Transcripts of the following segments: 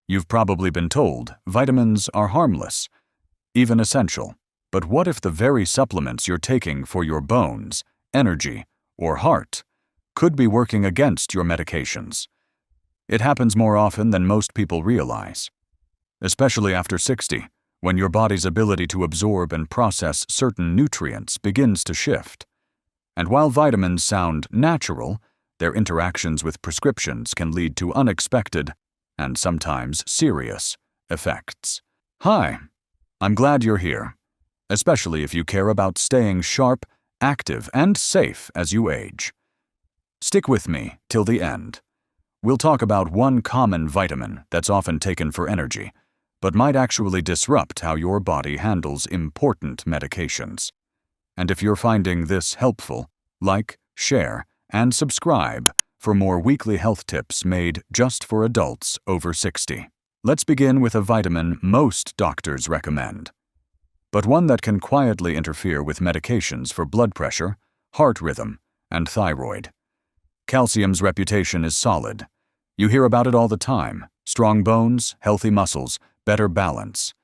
You've probably been told vitamins are harmless, even essential. But what if the very supplements you're taking for your bones, energy, or heart could be working against your medications? It happens more often than most people realize, especially after 60, when your body's ability to absorb and process certain nutrients begins to shift. And while vitamins sound natural, their interactions with prescriptions can lead to unexpected, and sometimes serious, effects. Hi, I'm glad you're here, especially if you care about staying sharp, active, and safe as you age. Stick with me till the end. We'll talk about one common vitamin that's often taken for energy, but might actually disrupt how your body handles important medications. And if you're finding this helpful, like, share, and subscribe for more weekly health tips made just for adults over 60. Let's begin with a vitamin most doctors recommend, but one that can quietly interfere with medications for blood pressure, heart rhythm, and thyroid. Calcium's reputation is solid. You hear about it all the time: strong bones, healthy muscles, better balance.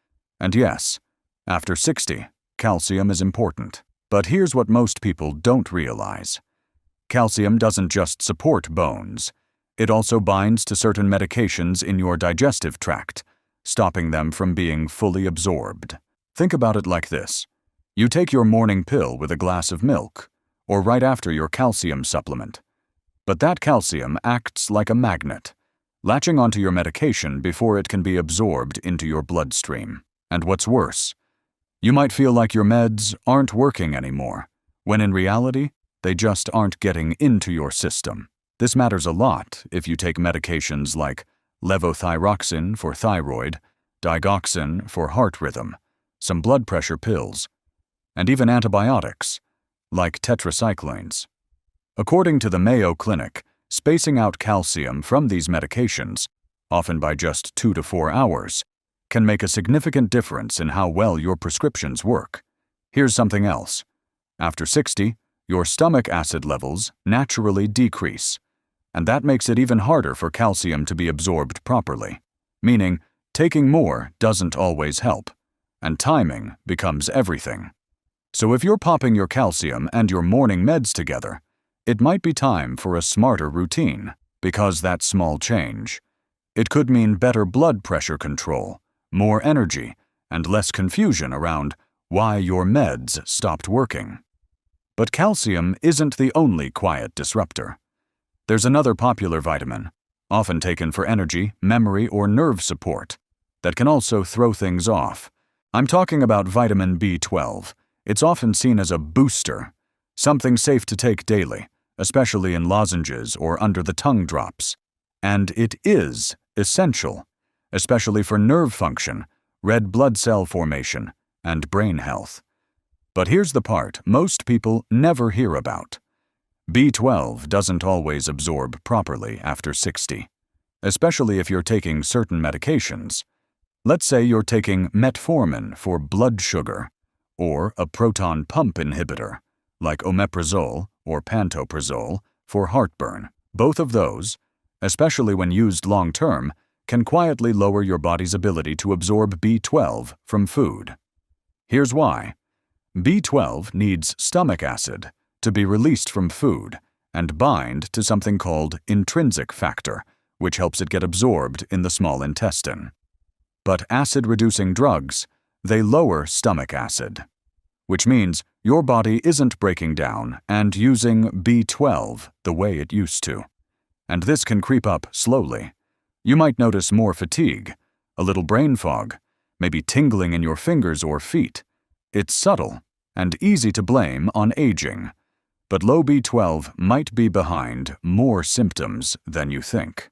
And yes, after 60, calcium is important. But here's what most people don't realize. Calcium doesn't just support bones. It also binds to certain medications in your digestive tract, stopping them from being fully absorbed. Think about it like this. You take your morning pill with a glass of milk, or right after your calcium supplement. But that calcium acts like a magnet, latching onto your medication before it can be absorbed into your bloodstream. And what's worse, you might feel like your meds aren't working anymore, when in reality, they just aren't getting into your system. This matters a lot if you take medications like levothyroxine for thyroid, digoxin for heart rhythm, some blood pressure pills, and even antibiotics, like tetracyclines. According to the Mayo Clinic, spacing out calcium from these medications, often by just 2 to 4 hours, can make a significant difference in how well your prescriptions work. Here's something else. After 60, your stomach acid levels naturally decrease, and that makes it even harder for calcium to be absorbed properly, meaning taking more doesn't always help, and timing becomes everything. So if you're popping your calcium and your morning meds together, it might be time for a smarter routine, because that small change, it could mean better blood pressure control, more energy, and less confusion around why your meds stopped working. But calcium isn't the only quiet disruptor. There's another popular vitamin, often taken for energy, memory, or nerve support, that can also throw things off. I'm talking about vitamin B12. It's often seen as a booster, something safe to take daily, especially in lozenges or under-the-tongue drops. And it is essential, especially for nerve function, red blood cell formation, and brain health. But here's the part most people never hear about. B12 doesn't always absorb properly after 60, especially if you're taking certain medications. Let's say you're taking metformin for blood sugar, or a proton pump inhibitor, like omeprazole or pantoprazole, for heartburn. Both of those, especially when used long-term, can quietly lower your body's ability to absorb B12 from food. Here's why. B12 needs stomach acid to be released from food and bind to something called intrinsic factor, which helps it get absorbed in the small intestine. But acid-reducing drugs, they lower stomach acid, which means your body isn't breaking down and using B12 the way it used to. And this can creep up slowly. You might notice more fatigue, a little brain fog, maybe tingling in your fingers or feet. It's subtle and easy to blame on aging, but low B12 might be behind more symptoms than you think.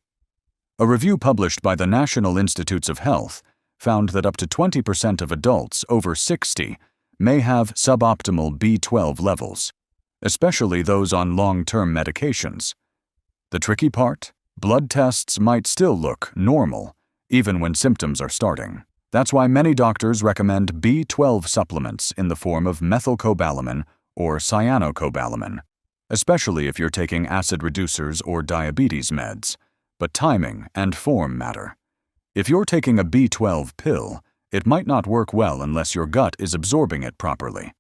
A review published by the National Institutes of Health found that up to 20% of adults over 60 may have suboptimal B12 levels, especially those on long-term medications. The tricky part? Blood tests might still look normal, even when symptoms are starting. That's why many doctors recommend B12 supplements in the form of methylcobalamin or cyanocobalamin, especially if you're taking acid reducers or diabetes meds. But timing and form matter. If you're taking a B12 pill, it might not work well unless your gut is absorbing it properly.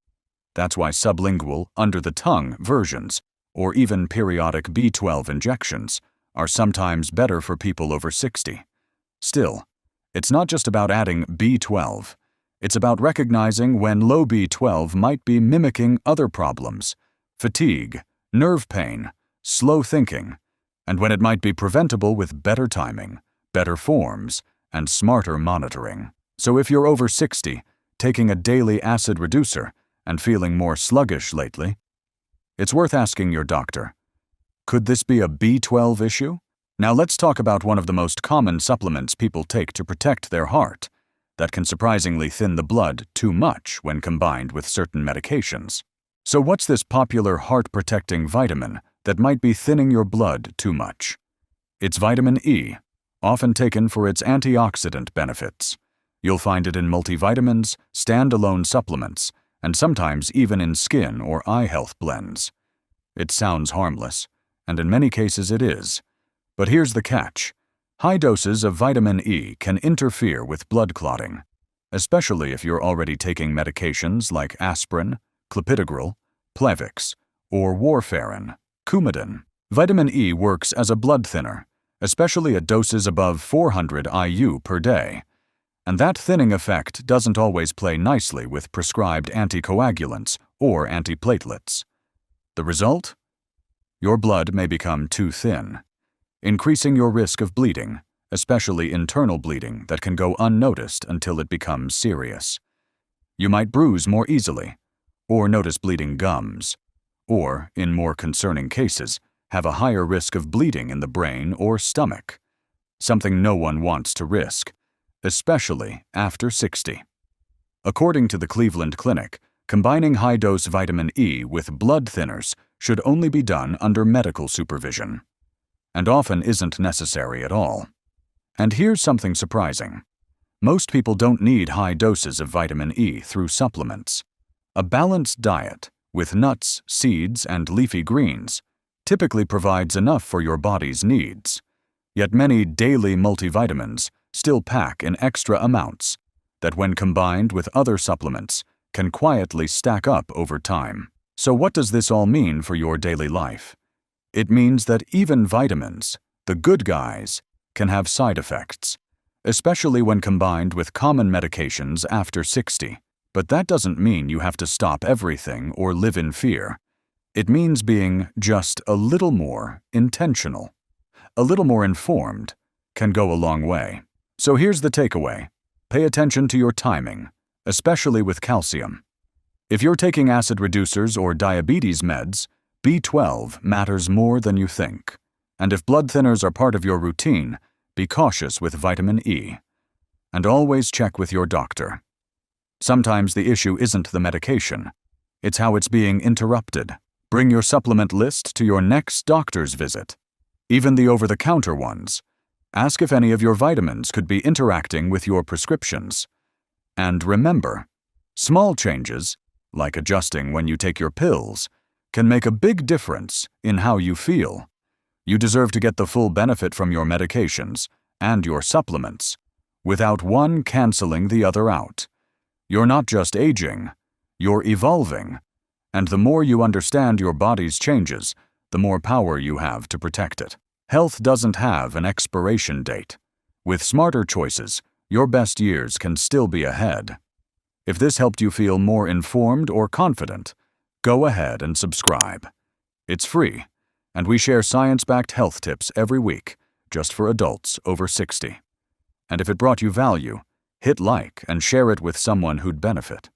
That's why sublingual, under-the-tongue versions, or even periodic B12 injections, are sometimes better for people over 60. Still, it's not just about adding B12. It's about recognizing when low B12 might be mimicking other problems, fatigue, nerve pain, slow thinking, and when it might be preventable with better timing, better forms, and smarter monitoring. So if you're over 60, taking a daily acid reducer, and feeling more sluggish lately, it's worth asking your doctor, could this be a B12 issue? Now let's talk about one of the most common supplements people take to protect their heart that can surprisingly thin the blood too much when combined with certain medications. So what's this popular heart-protecting vitamin that might be thinning your blood too much? It's vitamin E, often taken for its antioxidant benefits. You'll find it in multivitamins, standalone supplements, and sometimes even in skin or eye health blends. It sounds harmless, and in many cases it is. But here's the catch. High doses of vitamin E can interfere with blood clotting, especially if you're already taking medications like aspirin, clopidogrel, Plavix, or warfarin, Coumadin. Vitamin E works as a blood thinner, especially at doses above 400 IU per day. And that thinning effect doesn't always play nicely with prescribed anticoagulants or antiplatelets. The result? Your blood may become too thin, increasing your risk of bleeding, especially internal bleeding that can go unnoticed until it becomes serious. You might bruise more easily, or notice bleeding gums, or, in more concerning cases, have a higher risk of bleeding in the brain or stomach, something no one wants to risk, especially after 60. According to the Cleveland Clinic, combining high-dose vitamin E with blood thinners should only be done under medical supervision, and often isn't necessary at all. And here's something surprising. Most people don't need high doses of vitamin E through supplements. A balanced diet, with nuts, seeds, and leafy greens, typically provides enough for your body's needs. Yet many daily multivitamins still pack in extra amounts that, when combined with other supplements, can quietly stack up over time. So what does this all mean for your daily life? It means that even vitamins, the good guys, can have side effects, especially when combined with common medications after 60. But that doesn't mean you have to stop everything or live in fear. It means being just a little more intentional, a little more informed, can go a long way. So here's the takeaway. Pay attention to your timing, especially with calcium. If you're taking acid reducers or diabetes meds, B12 matters more than you think. And if blood thinners are part of your routine, be cautious with vitamin E. And always check with your doctor. Sometimes the issue isn't the medication. It's how it's being interrupted. Bring your supplement list to your next doctor's visit, even the over-the-counter ones. Ask if any of your vitamins could be interacting with your prescriptions. And remember, small changes, like adjusting when you take your pills, can make a big difference in how you feel. You deserve to get the full benefit from your medications and your supplements, without one canceling the other out. You're not just aging, you're evolving. And the more you understand your body's changes, the more power you have to protect it. Health doesn't have an expiration date. With smarter choices, your best years can still be ahead. If this helped you feel more informed or confident, go ahead and subscribe. It's free, and we share science-backed health tips every week, just for adults over 60. And if it brought you value, hit like and share it with someone who'd benefit.